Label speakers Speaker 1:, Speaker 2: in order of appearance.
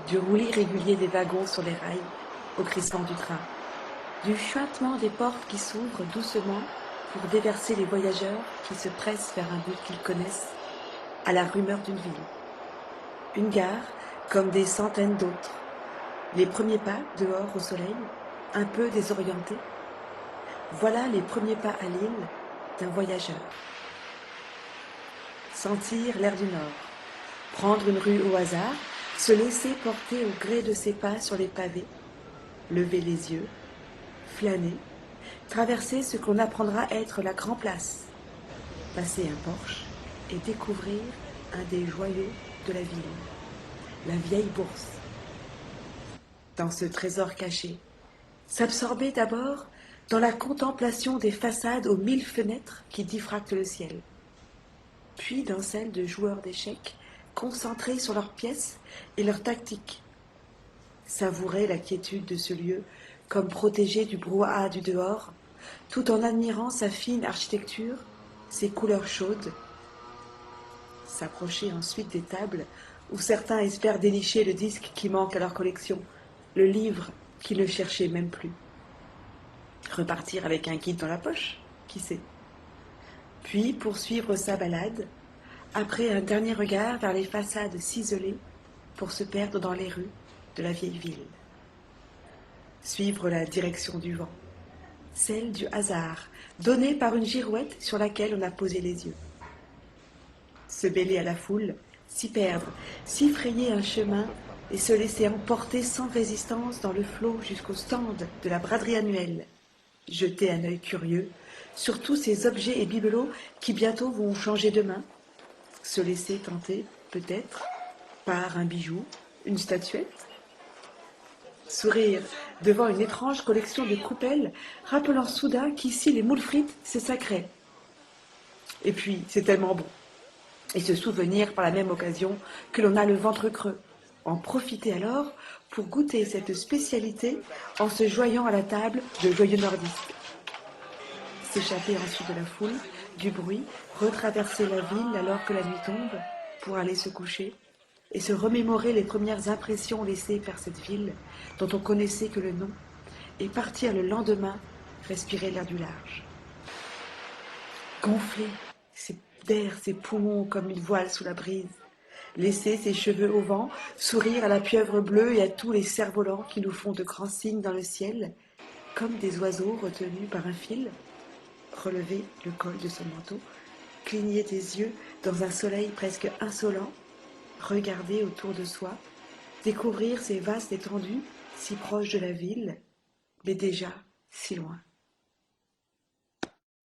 Speaker 1: du roulis régulier des wagons sur les rails au crissement du train, du chuintement des portes qui s'ouvrent doucement pour déverser les voyageurs qui se pressent vers un but qu'ils connaissent, à la rumeur d'une ville. Une gare comme des centaines d'autres. Les premiers pas dehors au soleil, un peu désorientés. Voilà les premiers pas à l'île d'un voyageur. Sentir l'air du Nord, prendre une rue au hasard, se laisser porter au gré de ses pas sur les pavés, lever les yeux, flâner, traverser ce qu'on apprendra être la Grand Place, passer un porche et découvrir un des joyaux de la ville, la vieille bourse. Dans ce trésor caché, s'absorber d'abord dans la contemplation des façades aux 1000 fenêtres qui diffractent le ciel, puis dans celle de joueurs d'échecs concentrés sur leurs pièces et leurs tactiques. Savourer la quiétude de ce lieu comme protégé du brouhaha du dehors, tout en admirant sa fine architecture, ses couleurs chaudes. S'approcher ensuite des tables où certains espèrent dénicher le disque qui manque à leur collection, le livre qu'ils ne cherchaient même plus. Repartir avec un guide dans la poche, qui sait. Puis poursuivre sa balade, après un dernier regard vers les façades ciselées, pour se perdre dans les rues de la vieille ville. Suivre la direction du vent, celle du hasard, donnée par une girouette sur laquelle on a posé les yeux. Se mêler à la foule, s'y perdre, s'y frayer un chemin et se laisser emporter sans résistance dans le flot jusqu'au stand de la braderie annuelle. Jeter un œil curieux sur tous ces objets et bibelots qui bientôt vont changer de main. Se laisser tenter, peut-être, par un bijou, une statuette. Sourire devant une étrange collection de coupelles, rappelant soudain qu'ici les moules frites, c'est sacré. Et puis, c'est tellement bon. Et se souvenir par la même occasion que l'on a le ventre creux. En profiter alors pour goûter cette spécialité en se joignant à la table de joyeux nordistes. S'échapper ensuite de la foule, du bruit, retraverser la ville alors que la nuit tombe pour aller se coucher et se remémorer les premières impressions laissées par cette ville dont on connaissait que le nom et partir le lendemain respirer l'air du large. Gonfler d'air ses poumons comme une voile sous la brise, laisser ses cheveux au vent, sourire à la pieuvre bleue et à tous les cerfs-volants qui nous font de grands signes dans le ciel, comme des oiseaux retenus par un fil, relever le col de son manteau, cligner des yeux dans un soleil presque insolent, regarder autour de soi, découvrir ces vastes étendues si proches de la ville, mais déjà si loin.